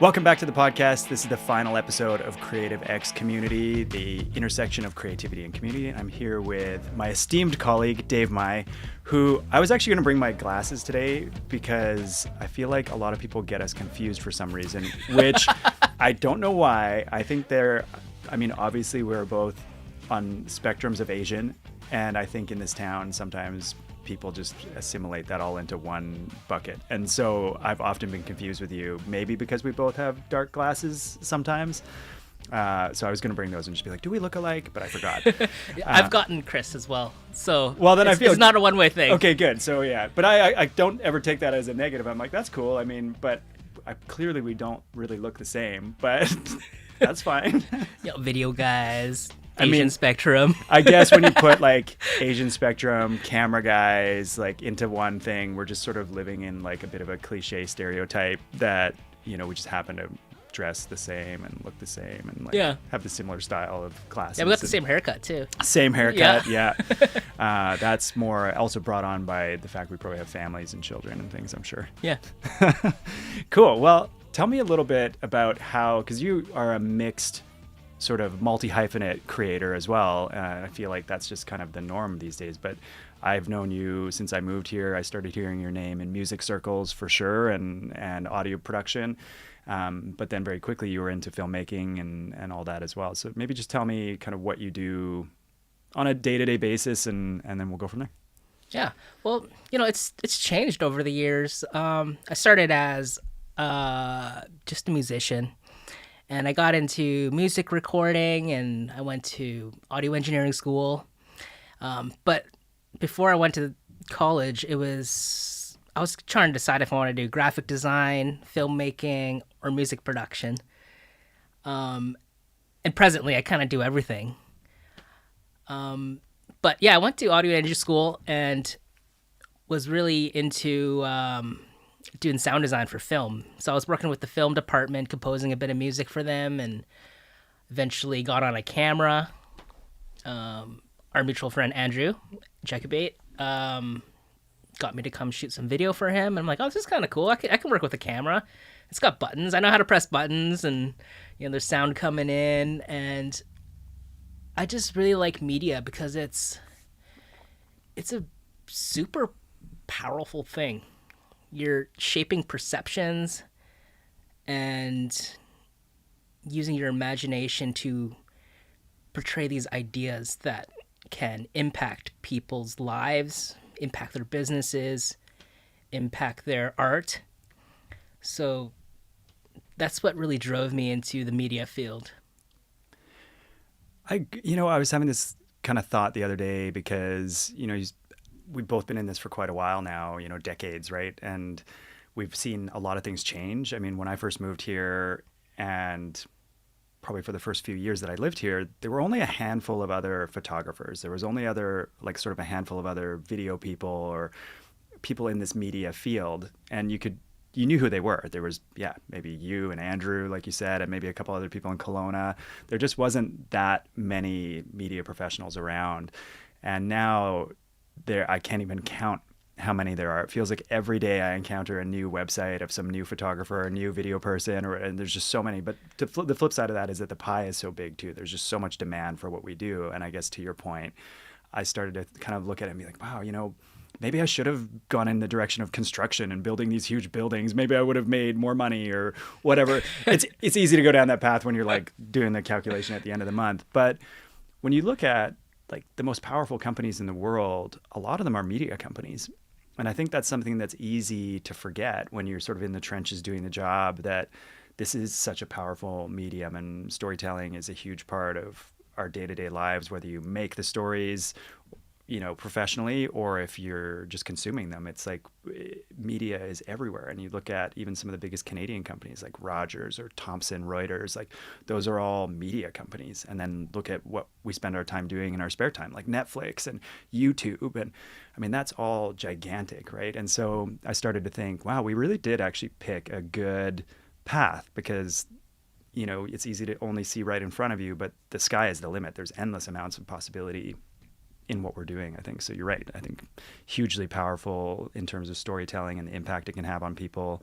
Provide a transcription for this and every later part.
Welcome back to the podcast. This is the final episode of Creative X Community, the intersection of creativity and community. I'm here with my esteemed colleague, Dave Mai, who I was actually going to bring my glasses today because I feel like a lot of people get us confused for some reason, which I don't know why. I think obviously we're both on spectrums of Asian, and I think in this town sometimes people just assimilate that all into one bucket. And so I've often been confused with you, maybe because we both have dark glasses sometimes. So I was going to bring those and just be like, do we look alike? But I forgot. I've gotten Chris as well. So then I feel it's not a one-way thing. Okay, good. So yeah, but I don't ever take that as a negative. I'm like, that's cool. I mean, but clearly we don't really look the same, but that's fine. Video guys. Asian spectrum. I guess when you put like Asian spectrum, camera guys like into one thing, we're just sort of living in like a bit of a cliche stereotype that, we just happen to dress the same and look the same and have the similar style of classes. Yeah, we got the same haircut too. Same haircut, yeah. That's more also brought on by the fact we probably have families and children and things, I'm sure. Yeah. Cool. Well, tell me a little bit about how, because you are a mixed sort of multi-hyphenate creator as well. I feel like that's just kind of the norm these days, but I've known you since I moved here. I started hearing your name in music circles for sure and audio production. But then very quickly you were into filmmaking and all that as well. So maybe just tell me kind of what you do on a day-to-day basis and then we'll go from there. Yeah. Well, it's changed over the years. I started as just a musician. And I got into music recording and I went to audio engineering school. But before I went to college, I was trying to decide if I want to do graphic design, filmmaking, or music production. And presently, I kind of do everything. But yeah, I went to audio engineering school and was really into doing sound design for film. So I was working with the film department, composing a bit of music for them, and eventually got on a camera. Our mutual friend Andrew Jacobate got me to come shoot some video for him. And I'm like, oh, this is kind of cool. I can work with a camera. It's got buttons. I know how to press buttons, and there's sound coming in. And I just really like media because it's a super powerful thing. You're shaping perceptions and using your imagination to portray these ideas that can impact people's lives, impact their businesses, impact their art. So that's what really drove me into the media field. I was having this kind of thought the other day because, we've both been in this for quite a while now, decades, right? And we've seen a lot of things change. I mean, when I first moved here and probably for the first few years that I lived here, there were only a handful of other photographers. There was only a handful of other video people or people in this media field. And you knew who they were. There was, maybe you and Andrew, like you said, and maybe a couple other people in Kelowna. There just wasn't that many media professionals around. And now I can't even count how many there are. It feels like every day I encounter a new website of some new photographer, a new video person, and there's just so many. But the flip side of that is that the pie is so big too. There's just so much demand for what we do. And I guess to your point, I started to kind of look at it and be like, wow, maybe I should have gone in the direction of construction and building these huge buildings. Maybe I would have made more money or whatever. It's easy to go down that path when you're like doing the calculation at the end of the month. But when you look at like the most powerful companies in the world, a lot of them are media companies. And I think that's something that's easy to forget when you're sort of in the trenches doing the job, that this is such a powerful medium and storytelling is a huge part of our day-to-day lives, whether you make the stories, professionally, or if you're just consuming them. It's like media is everywhere. And you look at even some of the biggest Canadian companies like Rogers or Thomson Reuters, like those are all media companies. And then look at what we spend our time doing in our spare time, like Netflix and YouTube. And I mean, that's all gigantic, right? And so I started to think, wow, we really did actually pick a good path because it's easy to only see right in front of you, but the sky is the limit. There's endless amounts of possibility in what we're doing, I think. So you're right. I think hugely powerful in terms of storytelling and the impact it can have on people.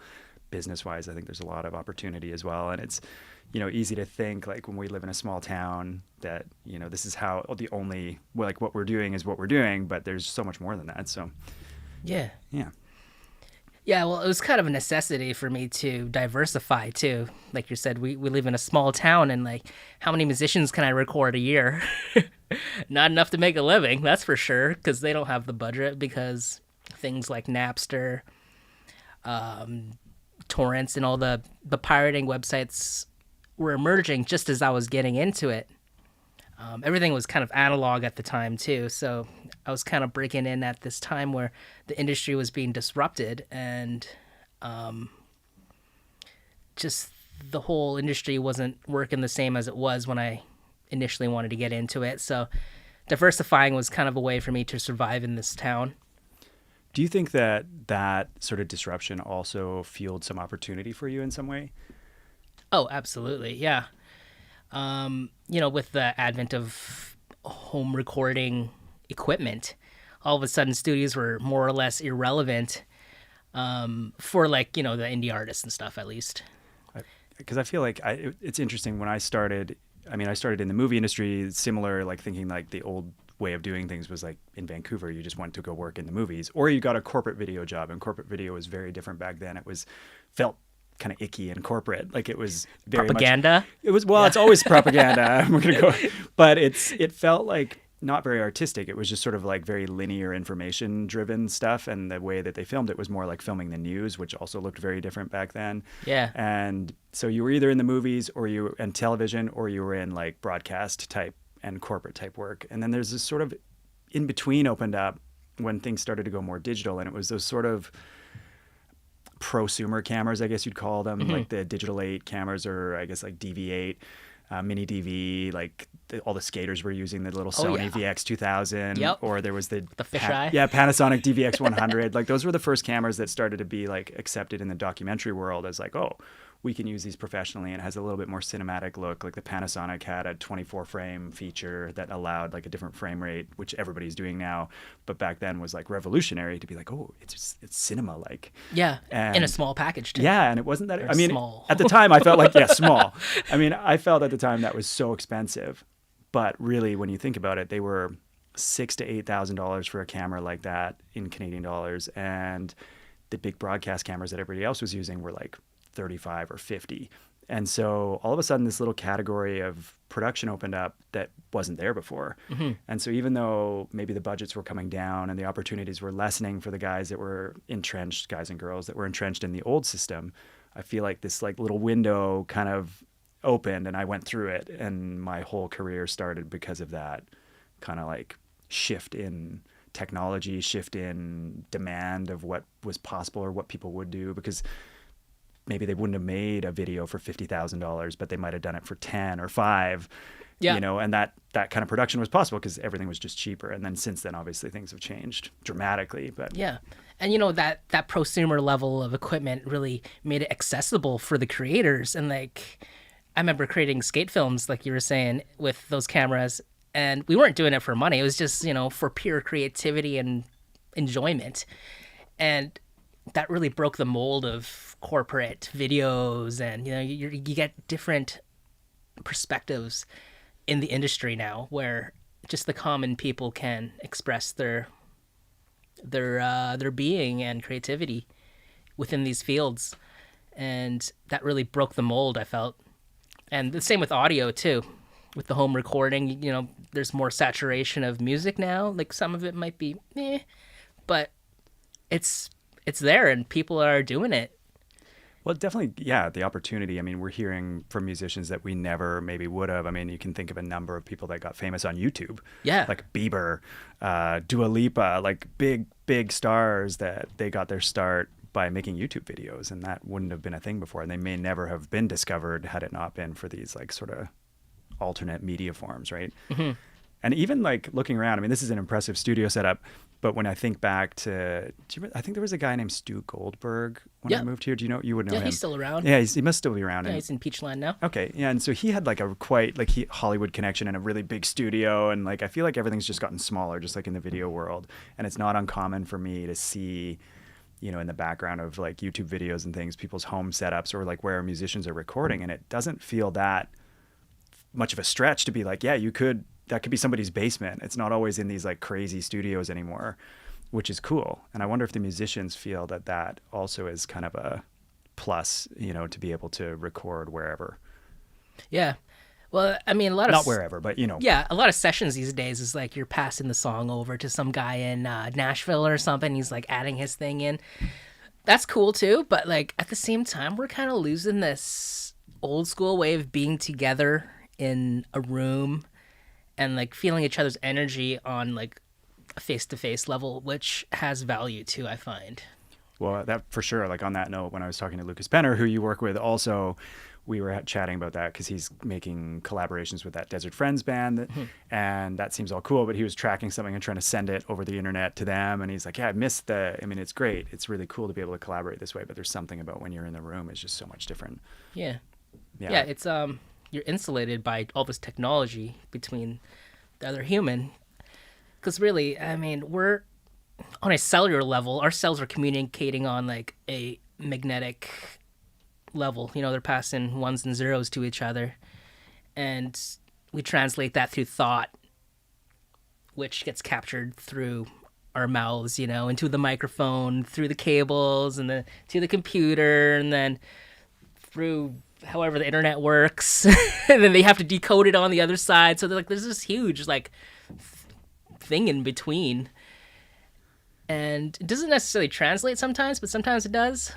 Business wise, I think there's a lot of opportunity as well. And it's, easy to think like when we live in a small town that, this is how the only, like what we're doing is what we're doing, but there's so much more than that. So Yeah. yeah. Yeah, well, it was kind of a necessity for me to diversify too. Like you said, we live in a small town, and like, how many musicians can I record a year? Not enough to make a living, that's for sure, because they don't have the budget, because things like Napster, torrents, and all the pirating websites were emerging just as I was getting into it. Everything was kind of analog at the time too, so I was kind of breaking in at this time where the industry was being disrupted, and just the whole industry wasn't working the same as it was when I initially wanted to get into it. So diversifying was kind of a way for me to survive in this town. Do you think that sort of disruption also fueled some opportunity for you in some way? Oh, absolutely, yeah. With the advent of home recording equipment, all of a sudden studios were more or less irrelevant for the indie artists and stuff, at least. Because I feel like it's interesting when I started in the movie industry, similar, like thinking like the old way of doing things was like in Vancouver, you just went to go work in the movies, or you got a corporate video job, and corporate video was very different back then. It felt kind of icky and corporate, like it was very propaganda. It's always propaganda. We're gonna go, but it felt like not very artistic. It was just sort of like very linear, information driven stuff, and the way that they filmed it was more like filming the news, which also looked very different back then. Yeah. And so you were either in the movies and television, or you were in like broadcast type and corporate type work. And then there's this sort of in between opened up when things started to go more digital, and it was those sort of prosumer cameras, I guess you'd call them, like the Digital 8 cameras, or I guess like DV8, Mini DV, like all the skaters were using the little Sony VX2000, Yep. or there was the fisheye. Panasonic DVX100. Like those were the first cameras that started to be like accepted in the documentary world as like, oh, we can use these professionally, and it has a little bit more cinematic look. Like the Panasonic had a 24 frame feature that allowed like a different frame rate, which everybody's doing now, but back then was like revolutionary to be like, oh, it's cinema like. Yeah, in a small package too. Yeah, and it wasn't that, small. At the time I felt like, small. I felt at the time that was so expensive, but really when you think about it, they were $6,000 to $8,000 for a camera like that in Canadian dollars, and the big broadcast cameras that everybody else was using were like 35 or 50. And so all of a sudden this little category of production opened up that wasn't there before. Mm-hmm. And so even though maybe the budgets were coming down and the opportunities were lessening for the guys that were entrenched, guys and girls that were entrenched in the old system, I feel like this like little window kind of opened, and I went through it, and my whole career started because of that kind of like shift in technology, shift in demand of what was possible or what people would do, because maybe they wouldn't have made a video for $50,000, but they might have done it for 10 or 5, and that kind of production was possible because everything was just cheaper. And then since then, obviously things have changed dramatically, but yeah. And that prosumer level of equipment really made it accessible for the creators. And like, I remember creating skate films, like you were saying, with those cameras, and we weren't doing it for money. It was just, for pure creativity and enjoyment. And that really broke the mold of corporate videos, and you get different perspectives in the industry now, where just the common people can express their being and creativity within these fields, and that really broke the mold, I felt. And the same with audio too, with the home recording. There's more saturation of music now. Like some of it might be but it's there, and people are doing it. Well, definitely, yeah, the opportunity. We're hearing from musicians that we never maybe would have. You can think of a number of people that got famous on YouTube. Yeah. Like Bieber, Dua Lipa, like big stars that they got their start by making YouTube videos, and that wouldn't have been a thing before. And they may never have been discovered had it not been for these like sort of alternate media forms, right? Mm-hmm. And even like looking around, I mean, this is an impressive studio setup. But when I think back to, I think there was a guy named Stu Goldberg when I moved here. Do you know? You would know him. Yeah, he's still around. Yeah, he must still be around. Yeah, he's in Peachland now. Okay, yeah, and so he had like a quite like Hollywood connection and a really big studio, and like I feel like everything's just gotten smaller, just like in the video world. And it's not uncommon for me to see, you know, in the background of like YouTube videos and things, people's home setups or like where musicians are recording, and it doesn't feel that much of a stretch to be like, yeah, that could be somebody's basement. It's not always in these like crazy studios anymore, which is cool. And I wonder if the musicians feel that also is kind of a plus, you know, to be able to record wherever. Yeah. Well, I mean, not wherever, but you know. Yeah, a lot of sessions these days is like you're passing the song over to some guy in Nashville or something. He's like adding his thing in. That's cool too, but like at the same time, we're kind of losing this old school way of being together in a room and like feeling each other's energy on like a face-to-face level, which has value too, I find. Well, that for sure. Like on that note, when I was talking to Lucas Penner, who you work with also, we were chatting about that because he's making collaborations with that Desert Friends band, and that seems all cool, but he was tracking something and trying to send it over the internet to them, and he's like, yeah, I mean, it's great. It's really cool to be able to collaborate this way, but there's something about when you're in the room is just so much different. Yeah, it's you're insulated by all this technology between the other human. Because really, I mean, we're on a cellular level, our cells are communicating on like a magnetic level. You know, they're passing ones and zeros to each other. And we translate that through thought, which gets captured through our mouths, you know, into the microphone, through the cables, and then to the computer, and then through however the internet works. And then they have to decode it on the other side. So they're like, there's this huge like thing in between, and it doesn't necessarily translate sometimes, but sometimes it does.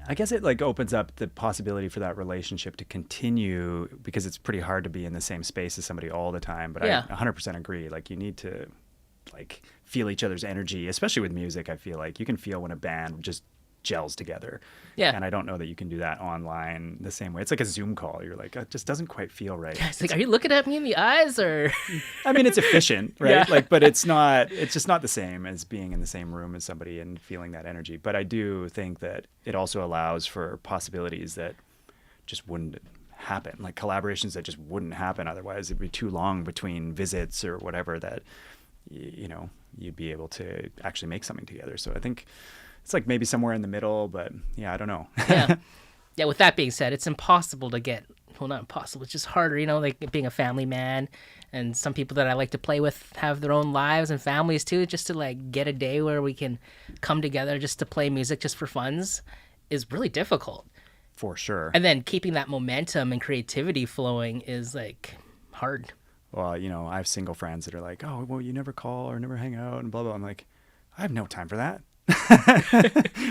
I guess it like opens up the possibility for that relationship to continue, because it's pretty hard to be in the same space as somebody all the time. But yeah. I 100% agree. Like you need to like feel each other's energy, especially with music. I feel like you can feel when a band just gels together. Yeah. And I don't know that you can do that online the same way. It's like a Zoom call. You're like, it just doesn't quite feel right. It's like, are you looking at me in the eyes or? I mean, it's efficient, right? Yeah. Like, but it's just not the same as being in the same room as somebody and feeling that energy. But I do think that it also allows for possibilities that just wouldn't happen, like collaborations that just wouldn't happen otherwise. It'd be too long between visits or whatever that, you know, you'd be able to actually make something together. So I think it's like maybe somewhere in the middle, but yeah, I don't know. Yeah. With that being said, it's impossible to get, well, not impossible, it's just harder, you know, like being a family man, and some people that I like to play with have their own lives and families too, just to like get a day where we can come together just to play music just for funs is really difficult. For sure. And then keeping that momentum and creativity flowing is like hard. Well, you know, I have single friends that are like, oh, well, you never call or never hang out and blah, blah. I'm like, I have no time for that.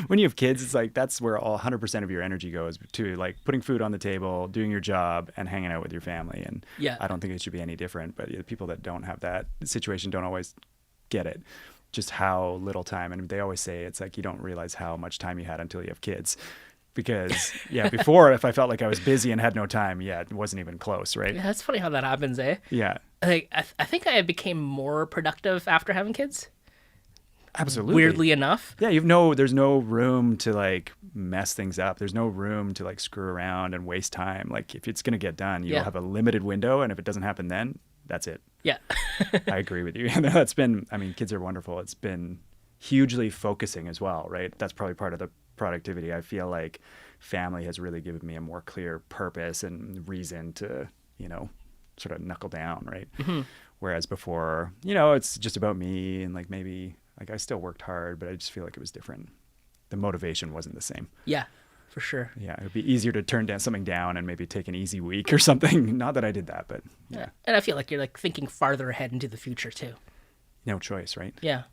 When you have kids, it's like that's where all 100% of your energy goes to, like putting food on the table, doing your job, and hanging out with your family. And yeah, I don't think it should be any different. But the people that don't have that situation don't always get it, just how little time. And they always say it's like you don't realize how much time you had until you have kids. Because yeah, before if I felt like I was busy and had no time, yeah, it wasn't even close, right? Yeah, that's funny how that happens, eh? Yeah. Like I think I became more productive after having kids. Absolutely. Weirdly enough. Yeah, there's no room to like mess things up. There's no room to like screw around and waste time. Like if it's going to get done, you'll have a limited window, and if it doesn't happen then, that's it. Yeah. I agree with you. That's been, I mean, kids are wonderful. It's been hugely focusing as well, right? That's probably part of the productivity. I feel like family has really given me a more clear purpose and reason to, you know, sort of knuckle down, right? Mm-hmm. Whereas before, you know, it's just about me, and like maybe like I still worked hard, but I just feel like it was different. The motivation wasn't the same. Yeah, for sure. Yeah, it would be easier to turn something down and maybe take an easy week or something. Not that I did that, but yeah. And I feel like you're like thinking farther ahead into the future too. No choice, right? Yeah.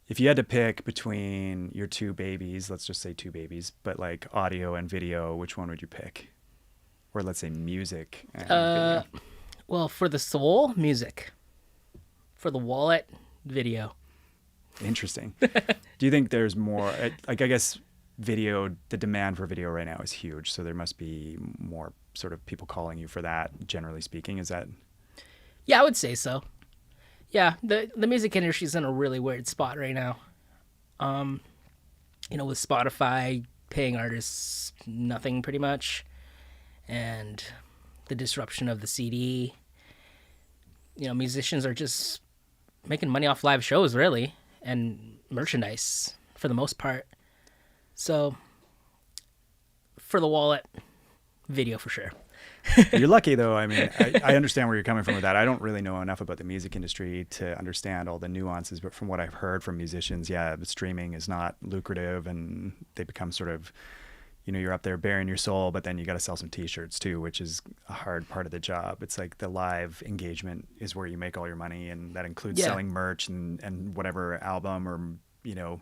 If you had to pick between your two babies, let's just say two babies, but like audio and video, which one would you pick? Or let's say music and video. Well, for the soul, music. For the wallet, video. Interesting. Do you think there's more, like I guess video, the demand for video right now is huge, so there must be more sort of people calling you for that, generally speaking. Is that? Yeah, I would say so. Yeah, the music industry's in a really weird spot right now. With Spotify paying artists nothing pretty much, and the disruption of the CD. Musicians are just making money off live shows, really, and merchandise for the most part. So, for the wallet, video for sure. You're lucky, though. I mean, I understand where you're coming from with that. I don't really know enough about the music industry to understand all the nuances, but from what I've heard from musicians, yeah, the streaming is not lucrative, and they become sort of, you're up there bearing your soul, but then you got to sell some T-shirts too, which is a hard part of the job. It's like the live engagement is where you make all your money, and that includes selling merch and whatever album or,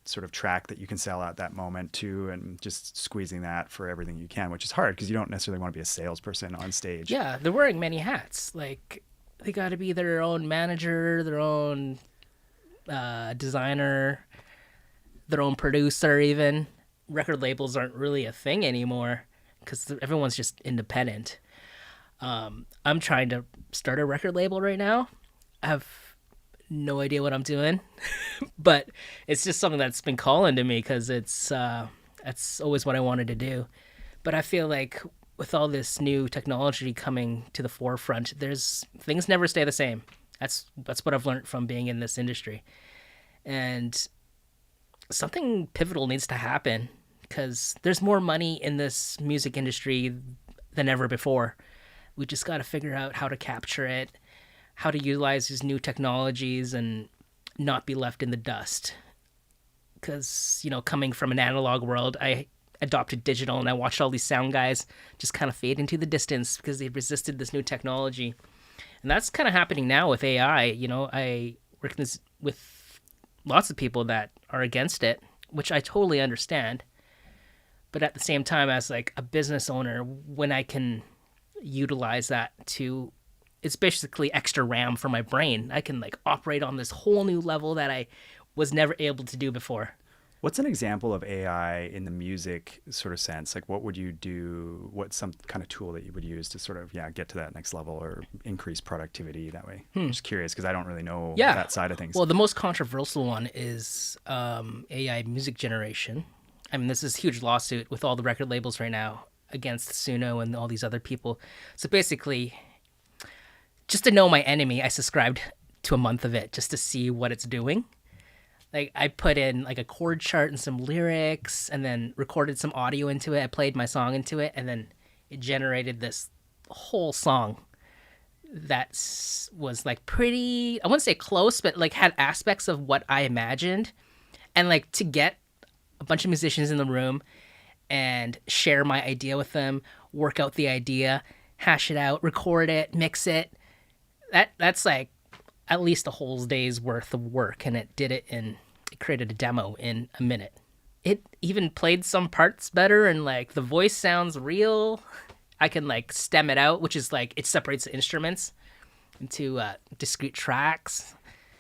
sort of track that you can sell at that moment too, and just squeezing that for everything you can, which is hard because you don't necessarily want to be a salesperson on stage. Yeah, they're wearing many hats. Like, they got to be their own manager, their own designer, their own producer even. Record labels aren't really a thing anymore because everyone's just independent. I'm trying to start a record label right now. I have no idea what I'm doing, but it's just something that's been calling to me because that's always what I wanted to do. But I feel like with all this new technology coming to the forefront, things never stay the same. That's what I've learned from being in this industry, and something pivotal needs to happen because there's more money in this music industry than ever before. We just got to figure out how to capture it, how to utilize these new technologies and not be left in the dust. Because, coming from an analog world, I adopted digital and I watched all these sound guys just kind of fade into the distance because they resisted this new technology. And that's kind of happening now with AI. I work with lots of people that are against it, which I totally understand. But at the same time, as like a business owner, when I can utilize that it's basically extra RAM for my brain. I can like operate on this whole new level that I was never able to do before. What's an example of AI in the music sort of sense? Like, what would you do? What's some kind of tool that you would use to sort of, get to that next level or increase productivity that way? I'm just curious because I don't really know that side of things. Well, the most controversial one is AI music generation. I mean, this is a huge lawsuit with all the record labels right now against Suno and all these other people. So basically, just to know my enemy, I subscribed to a month of it just to see what it's doing. Like, I put in like a chord chart and some lyrics and then recorded some audio into it. I played my song into it, and then it generated this whole song that was like pretty, I wouldn't say close, but like had aspects of what I imagined. And like to get a bunch of musicians in the room and share my idea with them, work out the idea, hash it out, record it, mix it. That's like at least a whole day's worth of work, and it created a demo in a minute. It even played some parts better, and like the voice sounds real. I can like stem it out, which is like it separates the instruments into discrete tracks.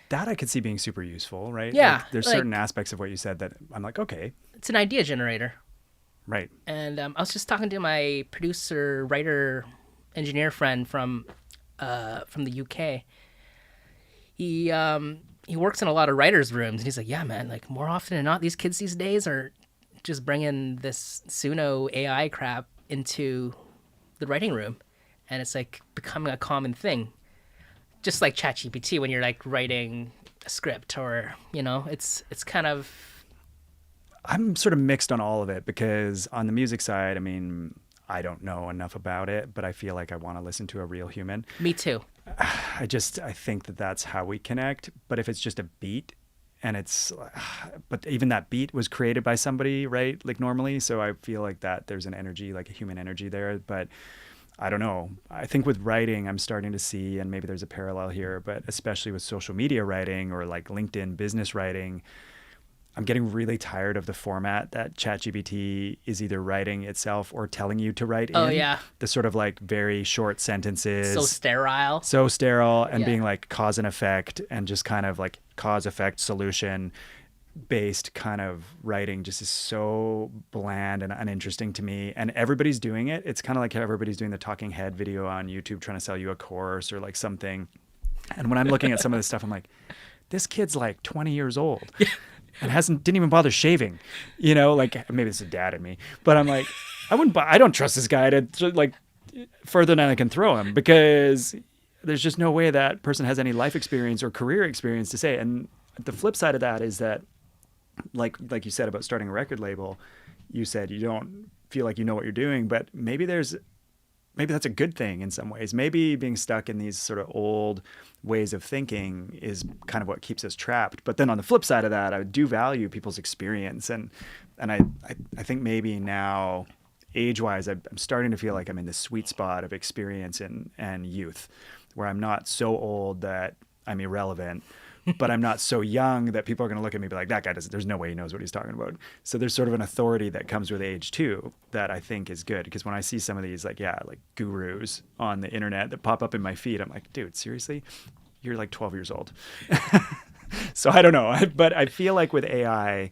That I could see being super useful, right? Yeah. Like, there's certain aspects of what you said that I'm like, okay. It's an idea generator. Right. And I was just talking to my producer, writer, engineer friend from the UK. He works in a lot of writers' rooms, and he's like, yeah, man, like more often than not, these kids these days are just bringing this Suno AI crap into the writing room, and it's like becoming a common thing. Just like ChatGPT when you're like writing a script, or it's kind of. I'm sort of mixed on all of it because on the music side, I mean, I don't know enough about it, but I feel like I want to listen to a real human. Me too. I think that that's how we connect. But if it's just a beat and but even that beat was created by somebody, right? Like normally. So I feel like that there's an energy, like a human energy there. But I don't know. I think with writing, I'm starting to see, and maybe there's a parallel here, but especially with social media writing or like LinkedIn business writing, I'm getting really tired of the format that ChatGPT is either writing itself or telling you to write in. Oh, yeah. The sort of like very short sentences. So sterile. So sterile, and being like cause and effect, and just kind of like cause effect solution based kind of writing just is so bland and uninteresting to me. And everybody's doing it. It's kind of like how everybody's doing the talking head video on YouTube trying to sell you a course or like something. And when I'm looking at some of this stuff, I'm like, this kid's like 20 years old and didn't even bother shaving, like maybe it's a dad in me, but I'm like, I don't trust this guy to like further than I can throw him, because there's just no way that person has any life experience or career experience to say. And the flip side of that is that, like you said about starting a record label, you said you don't feel like you know what you're doing, but maybe that's a good thing in some ways. Maybe being stuck in these sort of old ways of thinking is kind of what keeps us trapped. But then on the flip side of that, I do value people's experience. And I think maybe now, age-wise, I'm starting to feel like I'm in the sweet spot of experience and youth, where I'm not so old that I'm irrelevant, but I'm not so young that people are going to look at me and be like, that guy there's no way he knows what he's talking about. So there's sort of an authority that comes with age too, that I think is good. Because when I see some of these like gurus on the internet that pop up in my feed, I'm like, dude, seriously? You're like 12 years old. So I don't know. But I feel like with AI,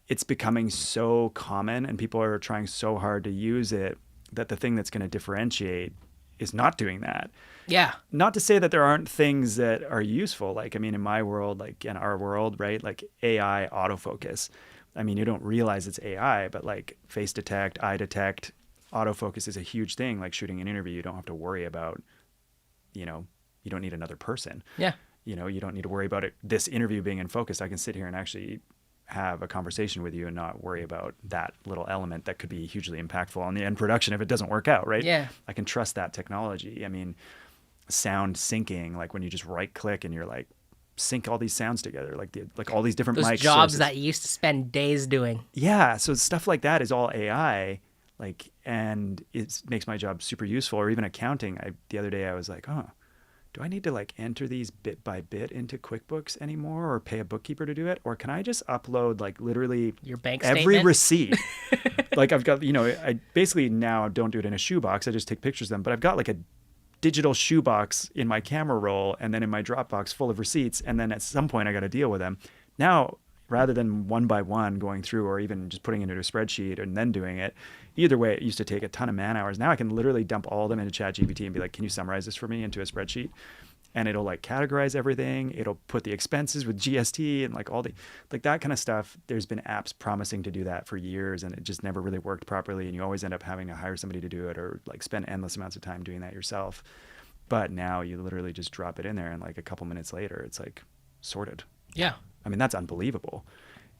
it's becoming so common and people are trying so hard to use it that the thing that's going to differentiate is not doing that. Yeah. Not to say that there aren't things that are useful. Like, I mean, in my world, like in our world, right? Like AI autofocus. I mean, you don't realize it's AI, but like face detect, eye detect, autofocus is a huge thing. Like shooting an interview, you don't have to worry about, you don't need another person. Yeah. You don't need to worry about this interview being in focus. I can sit here and actually have a conversation with you and not worry about that little element that could be hugely impactful on the end production if it doesn't work out, right? Yeah. I can trust that technology. I mean, sound syncing, like when you just right click and you're like, sync all these sounds together, like all these different Those mic jobs sources. that you used to spend days doing. Yeah. So stuff like that is all AI, and it makes my job super useful. Or even accounting. The other day I was like, oh, do I need to like enter these bit by bit into QuickBooks anymore, or pay a bookkeeper to do it? Or can I just upload like literally Your bank every statement? receipt? Like I've got, I basically now don't do it in a shoebox. I just take pictures of them, but I've got like a digital shoebox in my camera roll and then in my Dropbox full of receipts. And then at some point I got to deal with them. Now, rather than one by one going through or even just putting it into a spreadsheet and then doing it, either way, it used to take a ton of man hours. Now I can literally dump all of them into ChatGPT and be like, can you summarize this for me into a spreadsheet? And it'll like categorize everything. It'll put the expenses with GST and like all the, like that kind of stuff. There's been apps promising to do that for years and it just never really worked properly. And you always end up having to hire somebody to do it or like spend endless amounts of time doing that yourself. But now you literally just drop it in there and like a couple minutes later, it's like sorted. Yeah. I mean, that's unbelievable.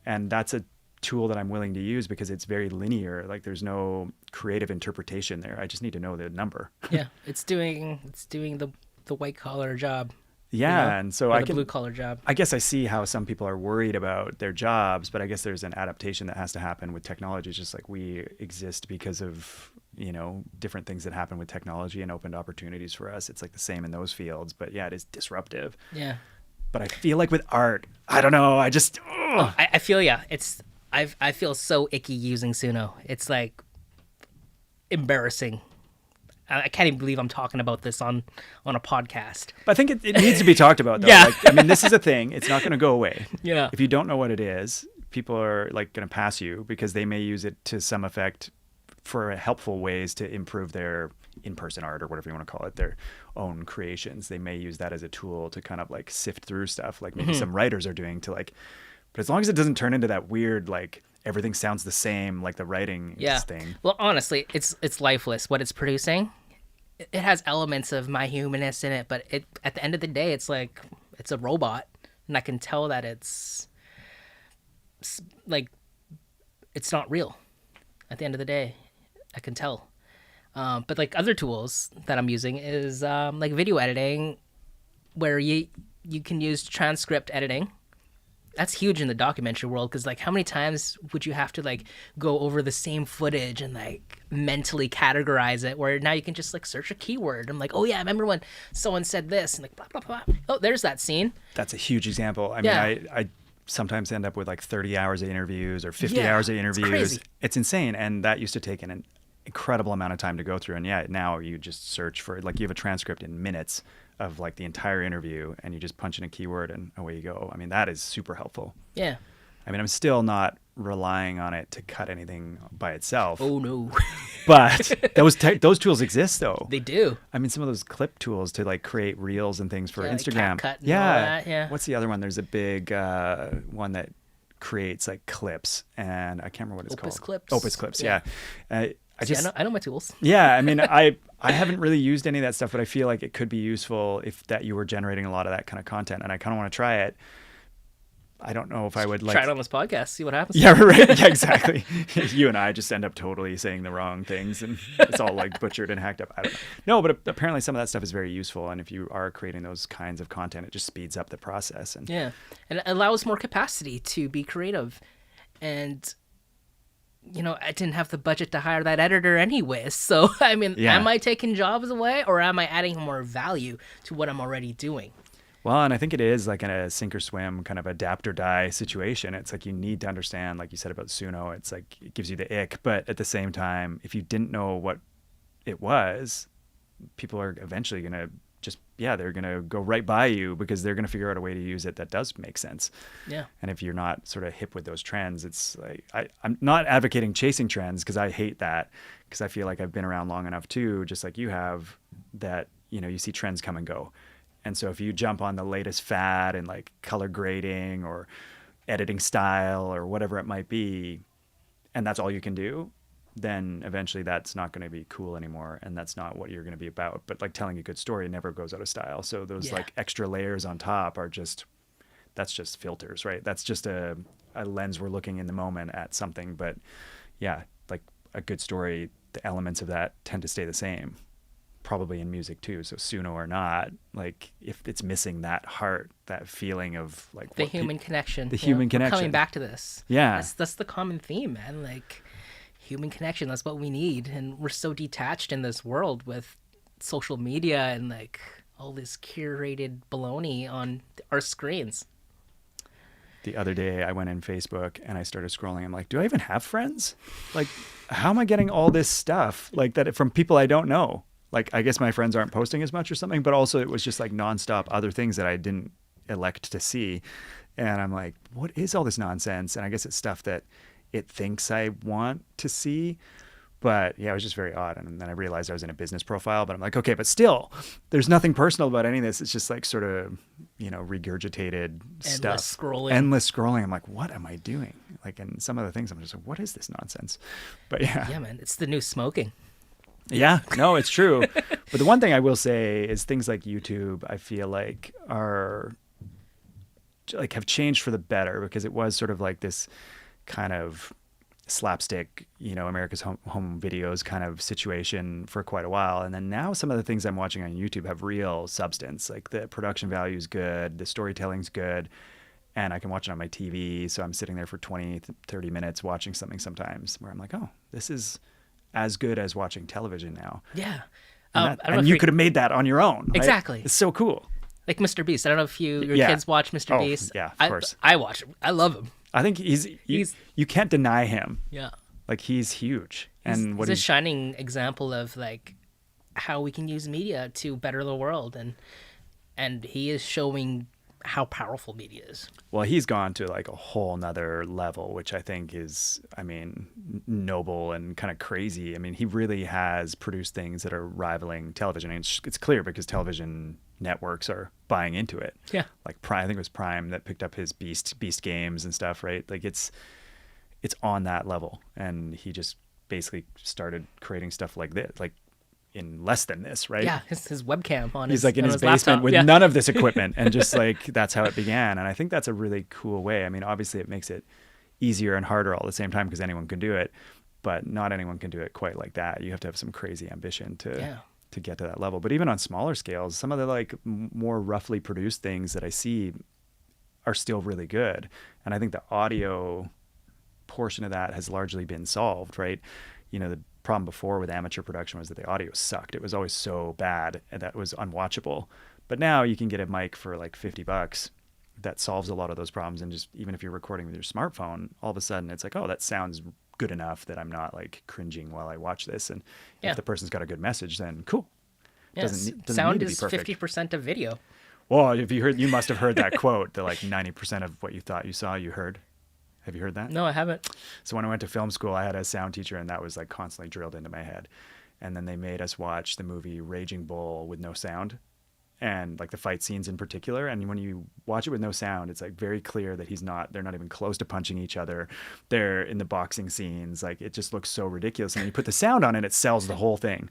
And that's a tool that I'm willing to use because it's very linear. Like there's no creative interpretation there. I just need to know the number. Yeah. It's doing the white collar job. Yeah. And so the blue collar job. I guess I see how some people are worried about their jobs, but I guess there's an adaptation that has to happen with technology. It's just like we exist because of, different things that happen with technology and opened opportunities for us. It's like the same in those fields, but yeah, it is disruptive. Yeah. But I feel like with art, I don't know. I just, I feel yeah. I feel so icky using Suno. It's like embarrassing. I can't even believe I'm talking about this on a podcast. But I think it needs to be talked about, though. Yeah. Like, I mean, this is a thing. It's not going to go away. Yeah. If you don't know what it is, people are like going to pass you because they may use it to some effect for helpful ways to improve their in-person art or whatever you want to call it, their own creations. They may use that as a tool to kind of like sift through stuff like maybe some writers are doing to like, but as long as it doesn't turn into that weird, like everything sounds the same, like the writing thing. Well, honestly, it's lifeless what it's producing. It has elements of my humanness in it, but at the end of the day, it's like it's a robot, and I can tell that it's like it's not real. At the end of the day, I can tell. But like other tools that I'm using is like video editing, where you can use transcript editing. That's huge in the documentary world because like how many times would you have to like go over the same footage and like mentally categorize it, where now you can just like search a keyword. I'm like, oh yeah, I remember when someone said this and like blah blah blah. Oh, there's that scene. That's a huge example. I mean, I sometimes end up with like 30 hours of interviews or 50 hours of interviews. It's insane. And that used to take an incredible amount of time to go through. And yeah, now you just search for like you have a transcript in minutes of like the entire interview and you just punch in a keyword and away you go. I mean, that is super helpful. Yeah. I mean, I'm still not relying on it to cut anything by itself. Oh no. But those tools exist though. They do. I mean, some of those clip tools to like create reels and things for Yeah, like Instagram. CapCut and all that, yeah. What's the other one? There's a big one that creates like clips, and I can't remember what it's Opus called. Clips. Opus Clips. Yeah. I know my tools. Yeah, I mean, I haven't really used any of that stuff, but I feel like it could be useful if that you were generating a lot of that kind of content, and I kind of want to try it. I don't know if I would like try it on this podcast, see what happens. Yeah, right. Yeah, exactly. You and I just end up totally saying the wrong things, and it's all like butchered and hacked up. I don't know. No, but apparently some of that stuff is very useful, and if you are creating those kinds of content, it just speeds up the process. And yeah, and it allows more capacity to be creative. And I didn't have the budget to hire that editor anyways. So I mean, am I taking jobs away, or am I adding more value to what I'm already doing? Well, and I think it is like in a sink or swim kind of adapt or die situation. It's like you need to understand, like you said about Suno, it's like it gives you the ick. But at the same time, if you didn't know what it was, people are eventually going to they're going to go right by you because they're going to figure out a way to use it that does make sense. Yeah. And if you're not sort of hip with those trends, it's like I'm not advocating chasing trends because I hate that, because I feel like I've been around long enough too, just like you have, that, you see trends come and go. And so if you jump on the latest fad in like color grading or editing style or whatever it might be, and that's all you can do, then eventually that's not going to be cool anymore, and that's not what you're going to be about. But like telling a good story never goes out of style. So those like extra layers on top are that's just filters, right? That's just a lens we're looking in the moment at something. But yeah, like a good story, the elements of that tend to stay the same. Probably in music too. So Suno or not, like if it's missing that heart, that feeling of like the human connection, human connection. We're coming back to this. Yeah. That's the common theme, man. Like human connection. That's what we need. And we're so detached in this world with social media and like all this curated baloney on our screens. The other day I went in Facebook and I started scrolling. I'm like, do I even have friends? Like, how am I getting all this stuff like that from people I don't know? Like, I guess my friends aren't posting as much or something, but also it was just like nonstop other things that I didn't elect to see. And I'm like, what is all this nonsense? And I guess it's stuff that it thinks I want to see. But yeah, it was just very odd. And then I realized I was in a business profile, but I'm like, okay, but still, there's nothing personal about any of this. It's just like sort of, regurgitated stuff. Endless scrolling. I'm like, what am I doing? Like, and some of the things I'm just like, what is this nonsense? But yeah. Yeah, man, it's the new smoking. Yeah, no, it's true. But the one thing I will say is things like YouTube, I feel like are like have changed for the better, because it was sort of like this kind of slapstick, America's home videos kind of situation for quite a while. And then now some of the things I'm watching on YouTube have real substance. Like the production value is good, the storytelling's good, and I can watch it on my TV. So I'm sitting there for 20, 30 minutes watching something sometimes where I'm like, oh, this is as good as watching television now. Yeah. And you could have made that on your own. Right? Exactly. It's so cool. Like Mr. Beast. I don't know if your kids watch Mr. Beast. Yeah, of course. I watch him. I love him. I think you can't deny him. Yeah. Like he's huge. He's a shining example of like how we can use media to better the world, and he is showing how powerful media is. Well, he's gone to like a whole nother level, which I think is, noble and kind of crazy. I mean, he really has produced things that are rivaling television. And it's clear because television networks are buying into it. Yeah. Like Prime, I think it was Prime that picked up his Beast games and stuff, right? Like it's on that level. And he just basically started creating stuff like this, like in less than this, right? Yeah, his webcam on he's like in his basement laptop. with none of this equipment, and just like that's how it began. And I think that's a really cool way. I mean, obviously it makes it easier and harder all at the same time because anyone can do it, but not anyone can do it quite like that. You have to have some crazy ambition to get to that level. But even on smaller scales, some of the like more roughly produced things that I see are still really good. And I think the audio portion of that has largely been solved, right? The problem before with amateur production was that the audio sucked. It was always so bad and that was unwatchable. But now you can get a mic for like $50 that solves a lot of those problems. And just even if you're recording with your smartphone, all of a sudden it's like, oh, that sounds good enough that I'm not like cringing while I watch this. And if the person's got a good message, then cool. Doesn't sound need to is be perfect. 50% of video. Well, if you must have heard that quote, that like 90% of what you thought you saw, you heard. Have you heard that? No, I haven't. So when I went to film school, I had a sound teacher, and that was like constantly drilled into my head. And then they made us watch the movie Raging Bull with no sound, and like the fight scenes in particular. And when you watch it with no sound, it's like very clear that they're not even close to punching each other. They're in the boxing scenes. Like it just looks so ridiculous. And when you put the sound on it, it sells the whole thing.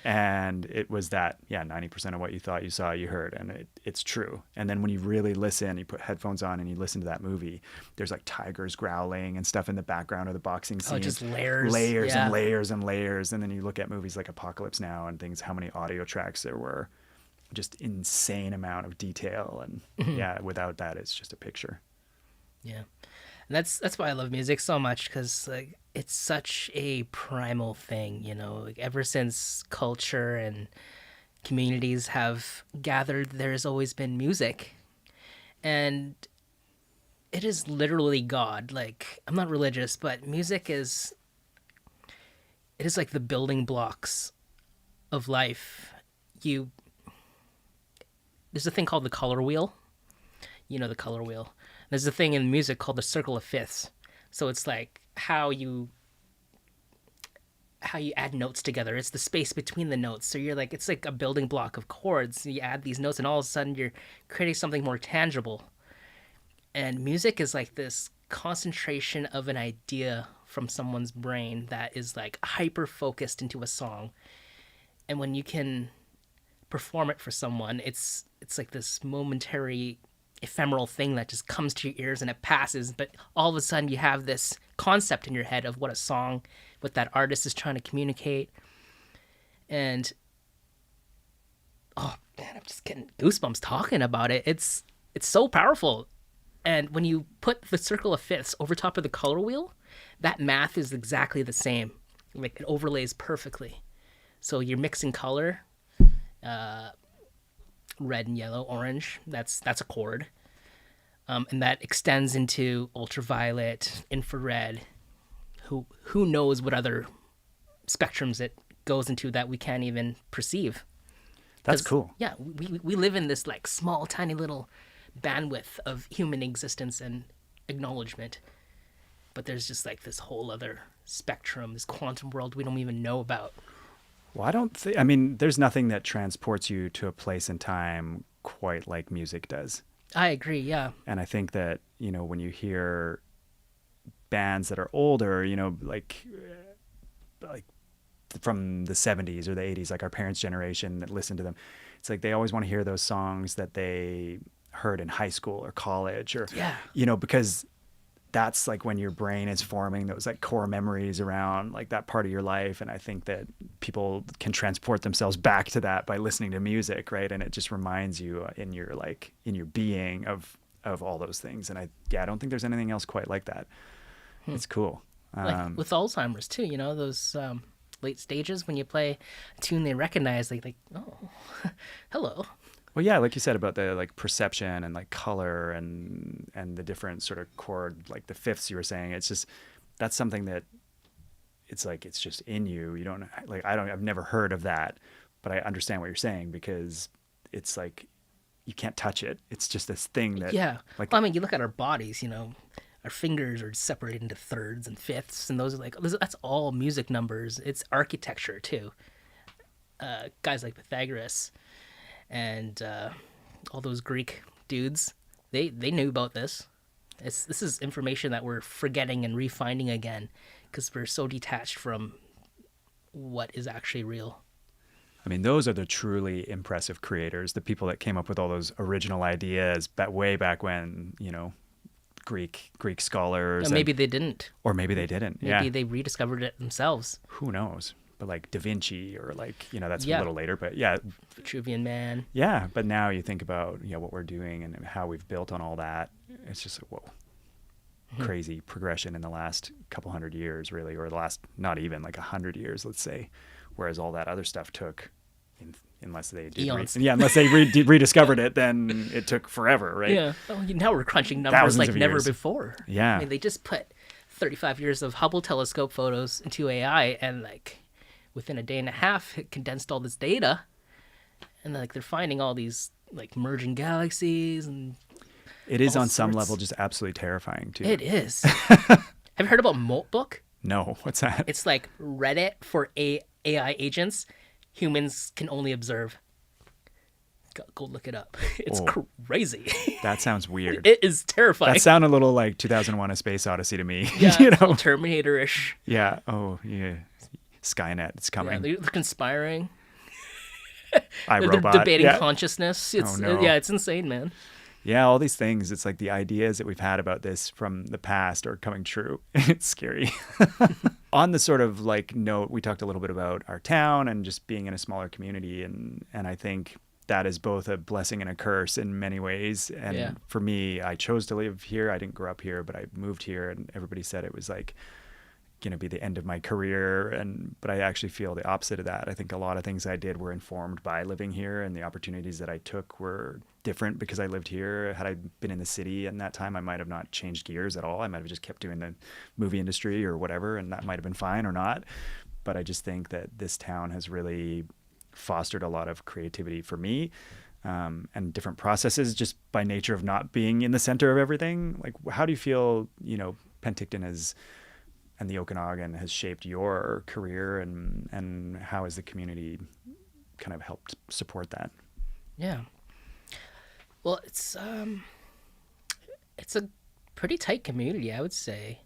And it was that, 90% of what you thought you saw, you heard. And it's true. And then when you really listen, you put headphones on and you listen to that movie, there's like tigers growling and stuff in the background of the boxing scene. Oh, just layers. Layers Yeah. and layers and layers. And then you look at movies like Apocalypse Now and things, how many audio tracks there were. Just insane amount of detail. And without that, it's just a picture. Yeah. And that's why I love music so much, because like it's such a primal thing, you know. Like ever since culture and communities have gathered, there's always been music, and it is literally God. Like I'm not religious, but music is like the building blocks of life. There's a thing called the color wheel. You know the color wheel. There's a thing in music called the circle of fifths. So it's like how you add notes together. It's the space between the notes. So you're like, it's like a building block of chords. You add these notes and all of a sudden you're creating something more tangible. And music is like this concentration of an idea from someone's brain that is like hyper focused into a song. And when you can perform it for someone, it's like this momentary ephemeral thing that just comes to your ears and it passes, but all of a sudden you have this concept in your head of what that artist is trying to communicate. And oh man, I'm just getting goosebumps talking about it. It's so powerful. And when you put the circle of fifths over top of the color wheel, that math is exactly the same. Like it overlays perfectly. So you're mixing color, red and yellow, orange. That's a chord, and that extends into ultraviolet, infrared. Who knows what other spectrums it goes into that we can't even perceive. That's cool. Yeah, we live in this like small, tiny little bandwidth of human existence and acknowledgement, but there's just like this whole other spectrum, this quantum world we don't even know about. Well, I mean, there's nothing that transports you to a place in time quite like music does. I agree, yeah. And I think that, when you hear bands that are older, like from the 70s or the 80s, like our parents' generation that listened to them, it's like they always want to hear those songs that they heard in high school or college or, because that's like when your brain is forming those like core memories around like that part of your life. And I think that people can transport themselves back to that by listening to music, right? And it just reminds you in your being of all those things. And I don't think there's anything else quite like that. It's cool. Like with Alzheimer's too, those late stages when you play a tune they recognize, like oh, hello. Well, yeah, like you said about the like perception and like color and the different sort of chord, like the fifths you were saying. It's just that's something that it's like it's just in you. You don't like I've never heard of that, but I understand what you're saying because it's like you can't touch it. It's just this thing that like well, I mean, you look at our bodies, our fingers are separated into thirds and fifths, and that's all music numbers. It's architecture too. Guys like Pythagoras and all those Greek dudes, they knew about this. This is information that we're forgetting and refining again because we're so detached from what is actually real. I mean, those are the truly impressive creators, the people that came up with all those original ideas way back when, Greek scholars. Or maybe they didn't. Or maybe they didn't. Maybe they rediscovered it themselves. Who knows? But like Da Vinci or like, that's a little later, but Vitruvian Man. Yeah. But now you think about, what we're doing and how we've built on all that. It's just, whoa, crazy progression in the last couple hundred years, really, or the last, not even like 100 years, let's say. Whereas all that other stuff took, unless they did, unless they rediscovered it, then it took forever, right? Yeah. Well, now we're crunching numbers Thousands like of never years. Before. Yeah. I mean, they just put 35 years of Hubble telescope photos into AI, and like within a day and a half, it condensed all this data, and like they're finding all these like merging galaxies and It is all on some sorts. level just absolutely terrifying too. It is. Have you heard about Moltbook? No, what's that? It's like Reddit for AI agents. Humans can only observe. Go look it up. It's Oh. crazy. That sounds weird. It is terrifying. That sounded a little like 2001: A Space Odyssey to me. Yeah, you it's know? all Terminator-ish. Yeah. Oh, yeah. Skynet, it's Yeah, coming. they're conspiring. I, They're Robot. debating Yeah. consciousness. It's, no. Yeah, it's insane, man. Yeah, all these things. It's like the ideas that we've had about this from the past are coming true. It's scary. On the sort of like note, we talked a little bit about our town and just being in a smaller community, and I think that is both a blessing and a curse in many ways. And Yeah. for me, I chose to live here. I didn't grow up here, but I moved here, and everybody said it was like going to be the end of my career, but I actually feel the opposite of that. I think a lot of things I did were informed by living here, and the opportunities that I took were different because I lived here. Had I been in the city in that time, I might have not changed gears at all. I might have just kept doing the movie industry or whatever, and that might have been fine or not. But I just think that this town has really fostered a lot of creativity for me, and different processes just by nature of not being in the center of everything. Like, how do you feel, Penticton and the Okanagan has shaped your career, and how has the community kind of helped support that? Yeah. Well, it's a pretty tight community, I would say.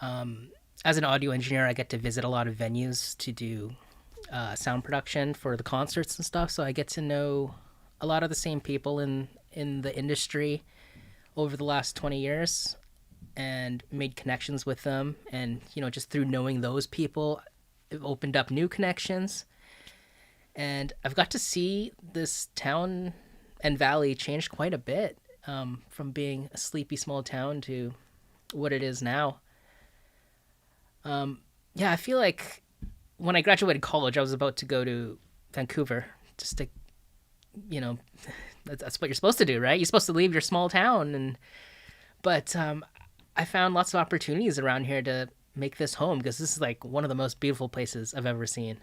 As an audio engineer, I get to visit a lot of venues to do sound production for the concerts and stuff, so I get to know a lot of the same people in the industry over the last 20 years and made connections with them. And, just through knowing those people, it opened up new connections. And I've got to see this town and valley change quite a bit, from being a sleepy small town to what it is now. Yeah, I feel like when I graduated college, I was about to go to Vancouver just to, that's what you're supposed to do, right? You're supposed to leave your small town. But I found lots of opportunities around here to make this home, because this is like one of the most beautiful places I've ever seen.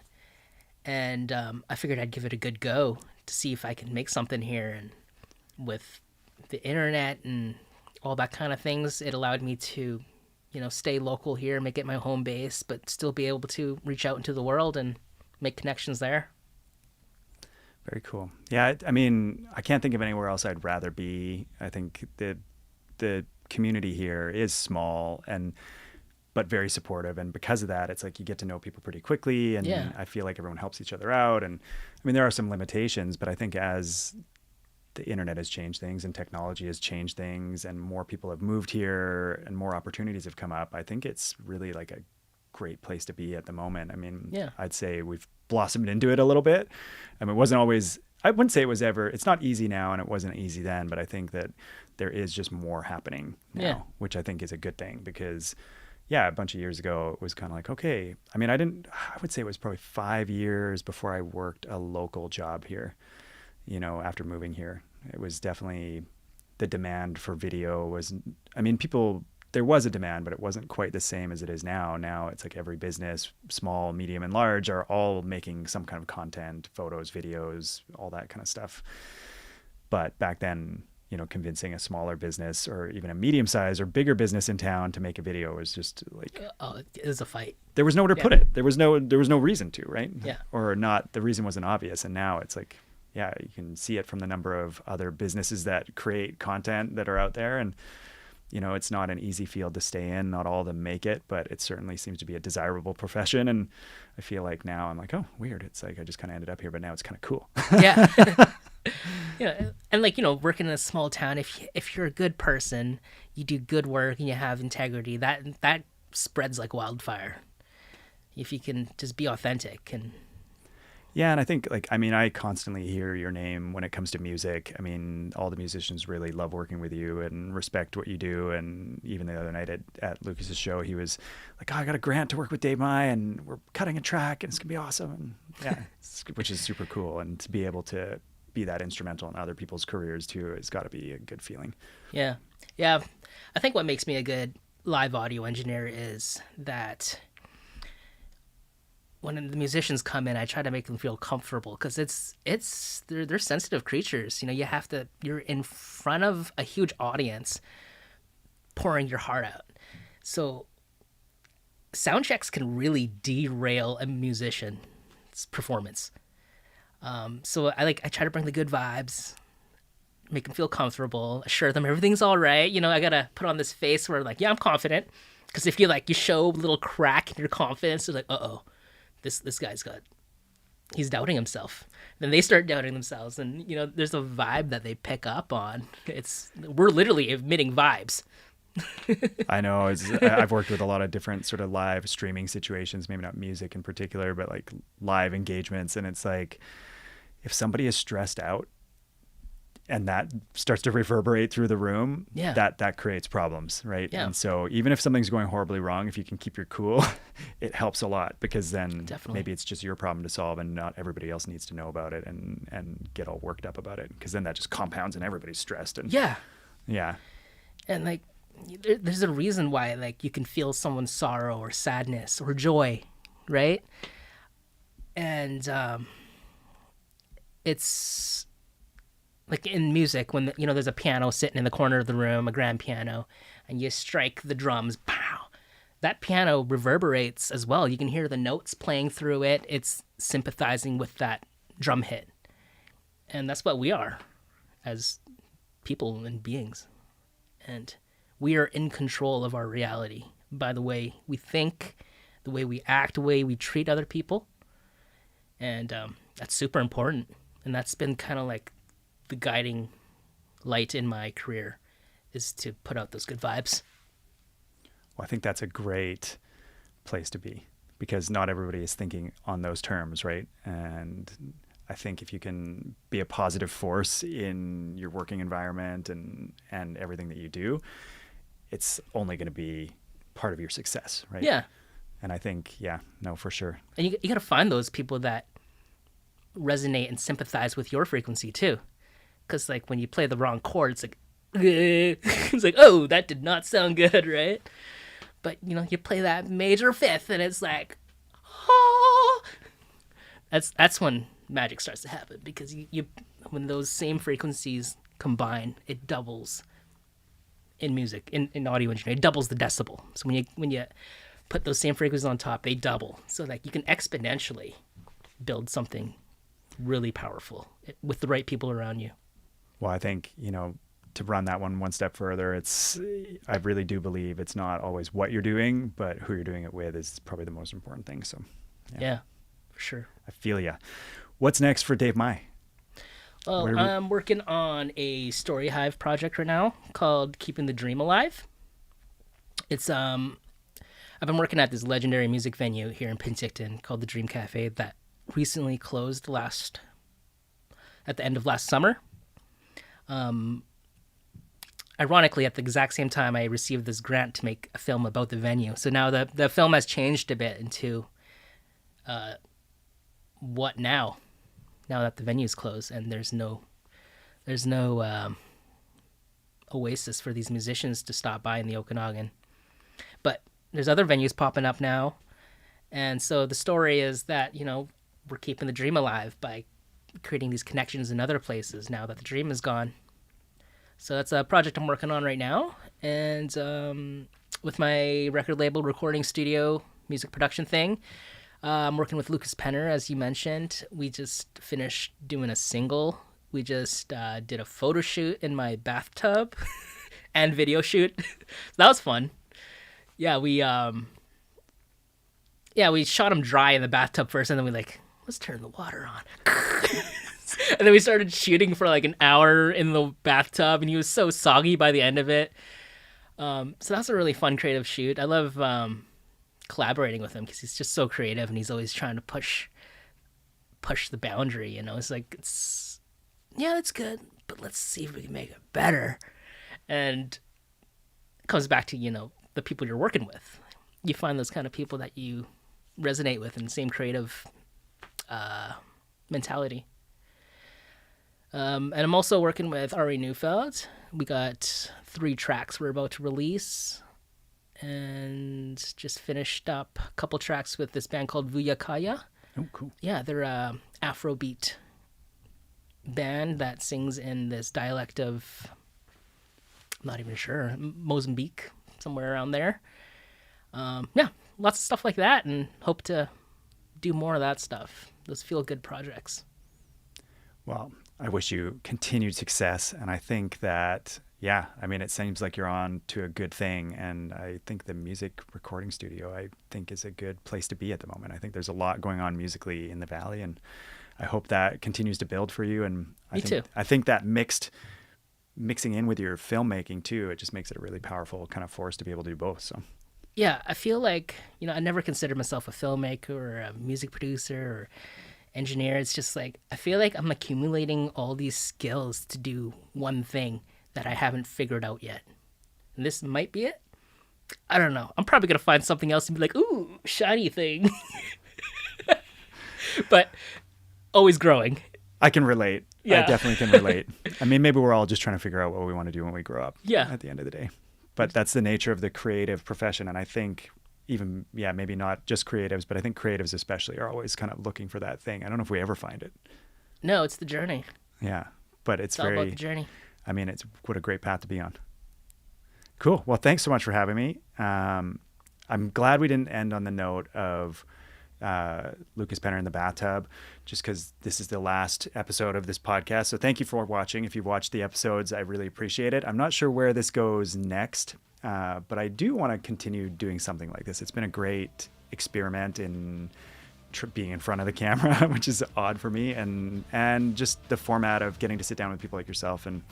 And I figured I'd give it a good go to see if I can make something here. And with the internet and all that kind of things, it allowed me to, stay local here, make it my home base, but still be able to reach out into the world and make connections there. Very cool. Yeah, I mean, I can't think of anywhere else I'd rather be. I think the community here is small but very supportive, and because of that, it's like you get to know people pretty quickly, and Yeah. I feel like everyone helps each other out. And I mean, there are some limitations, but I think as the internet has changed things and technology has changed things and more people have moved here and more opportunities have come up, I think it's really like a great place to be at the moment. I mean, Yeah. I'd say we've blossomed into it a little bit. I mean, it wasn't always, I wouldn't say it was ever, it's not easy now and it wasn't easy then, but I think that there is just more happening now, Yeah. which I think is a good thing, because yeah, a bunch of years ago, it was kind of like, okay, I mean, I would say it was probably 5 years before I worked a local job here, after moving here. It was definitely, the demand for video was, I mean, there was a demand, but it wasn't quite the same as it is now. Now it's like every business, small, medium, and large, are all making some kind of content, photos, videos, all that kind of stuff. But back then, convincing a smaller business or even a medium-sized or bigger business in town to make a video was just like, It was a fight. there was nowhere to put it. There was no reason to, right? Yeah. Or not, the reason wasn't obvious. And now it's like, yeah, you can see it from the number of other businesses that create content that are out there. And, it's not an easy field to stay in. Not all of them make it, but it certainly seems to be a desirable profession. And I feel like now I'm like, oh, weird. It's like, I just kind of ended up here, but now it's kind of cool. Yeah. And like, working in a small town, if you're a good person, you do good work and you have integrity, that spreads like wildfire. If you can just be authentic. And yeah, and I think I constantly hear your name when it comes to music. I mean, all the musicians really love working with you and respect what you do. And even the other night at Lucas's show, he was like, oh, I got a grant to work with Dave Mai and we're cutting a track and it's gonna be awesome. And yeah, which is super cool. And to be able to be that instrumental in other people's careers too, has got to be a good feeling. yeah. Yeah. I think what makes me a good live audio engineer is that when the musicians come in, I try to make them feel comfortable because they're sensitive creatures. You know, you're in front of a huge audience, pouring your heart out. So sound checks can really derail a musician's performance. So I try to bring the good vibes, make them feel comfortable, assure them everything's all right. You know, I gotta put on this face where like, yeah, I'm confident. Because if you show a little crack in your confidence, they're like, uh-oh, this guy's he's doubting himself. Then they start doubting themselves, and you know, there's a vibe that they pick up on. We're literally emitting vibes. I know. I've worked with a lot of different sort of live streaming situations, maybe not music in particular, but like live engagements. And it's like, if somebody is stressed out and that starts to reverberate through the room, that creates problems, right? Yeah. And so even if something's going horribly wrong, if you can keep your cool, it helps a lot, because then maybe it's just your problem to solve and not everybody else needs to know about it and get all worked up about it, because then that just compounds and everybody's stressed. And yeah. And like, there's a reason why like you can feel someone's sorrow or sadness or joy, right? And it's like in music, when there's a piano sitting in the corner of the room, a grand piano, and you strike the drums, pow, that piano reverberates as well. You can hear the notes playing through it. It's sympathizing with that drum hit. And that's what we are as people and beings. And we are in control of our reality by the way we think, the way we act, the way we treat other people. And that's super important. And that's been kind of like the guiding light in my career, is to put out those good vibes. Well, I think that's a great place to be, because not everybody is thinking on those terms, right? And I think if you can be a positive force in your working environment and everything that you do, it's only going to be part of your success, right? Yeah. And I think, for sure. And you got to find those people that resonate and sympathize with your frequency too. Because like when you play the wrong chord, it's like, it's like, oh, that did not sound good, right? But you play that major fifth, and it's like, oh, that's when magic starts to happen, because you when those same frequencies combine, it doubles in music, in audio engineering, it doubles the decibel. So when you put those same frequencies on top, they double. So like you can exponentially build something really powerful with the right people around you. Well, I think, to run that one step further, I really do believe it's not always what you're doing, but who you're doing it with is probably the most important thing. So, yeah, for sure. I feel ya. What's next for Dave Mai? Well, I'm working on a StoryHive project right now called Keeping the Dream Alive. It's I've been working at this legendary music venue here in Penticton called the Dream Cafe that recently closed at the end of last summer. Ironically, at the exact same time, I received this grant to make a film about the venue. So now the film has changed a bit into what now? Now that the venue's closed and there's no oasis for these musicians to stop by in the Okanagan. But there's other venues popping up now. And so the story is that, we're keeping the dream alive by creating these connections in other places now that the dream is gone. So that's a project I'm working on right now. And with my record label, recording studio, music production thing, I'm working with Lucas Penner, as you mentioned. We just finished doing a single. We just did a photo shoot in my bathtub and video shoot. So that was fun. Yeah, we shot him dry in the bathtub first, and then let's turn the water on. And then we started shooting for like an hour in the bathtub, and he was so soggy by the end of it. So that's a really fun, creative shoot. I love collaborating with him because he's just so creative, and he's always trying to push the boundary. It's like, it's good, but let's see if we can make it better. And it comes back to the people you're working with. You find those kind of people that you resonate with in the same creative mentality. And I'm also working with Ari Neufeld. We got 3 tracks we're about to release. and just finished up a couple tracks with this band called Vuyakaya. Oh, cool. Yeah, they're a Afrobeat band that sings in this dialect of, I'm not even sure, Mozambique, somewhere around there. Yeah, lots of stuff like that, and hope to do more of that stuff. Those feel good projects. Well, I wish you continued success. And I think that, yeah, I mean, it seems like you're on to a good thing. And I think the music recording studio, I think, is a good place to be at the moment. I think there's a lot going on musically in the Valley, and I hope that continues to build for you. And Me too. I think that mixing in with your filmmaking too, it just makes it a really powerful kind of force to be able to do both. So Yeah, I feel like, I never considered myself a filmmaker or a music producer or engineer. It's just like, I feel like I'm accumulating all these skills to do one thing that I haven't figured out yet. And this might be it. I don't know. I'm probably going to find something else and be like, ooh, shiny thing. But always growing. I can relate. Yeah. I definitely can relate. I mean, maybe we're all just trying to figure out what we want to do when we grow up. Yeah. At the end of the day. But that's the nature of the creative profession. And I think even, maybe not just creatives, but I think creatives especially are always kind of looking for that thing. I don't know if we ever find it. No, it's the journey. Yeah. But it's all about the journey. I mean, it's what a great path to be on. Cool. Well, thanks so much for having me. I'm glad we didn't end on the note of Lucas Penner in the bathtub, just because this is the last episode of this podcast. So thank you for watching. If you've watched the episodes, I really appreciate it. I'm not sure where this goes next, but I do want to continue doing something like this. It's been a great experiment in being in front of the camera, which is odd for me, and just the format of getting to sit down with people like yourself and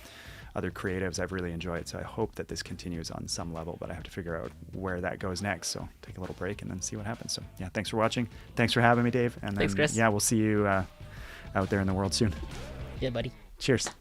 other creatives I've really enjoyed. So I hope that this continues on some level, but I have to figure out where that goes next. So take a little break and then see what happens. So yeah, thanks for watching. Thanks for having me, Dave. And then, Thanks, Chris. Yeah, we'll see you out there in the world soon. Yeah, buddy. Cheers.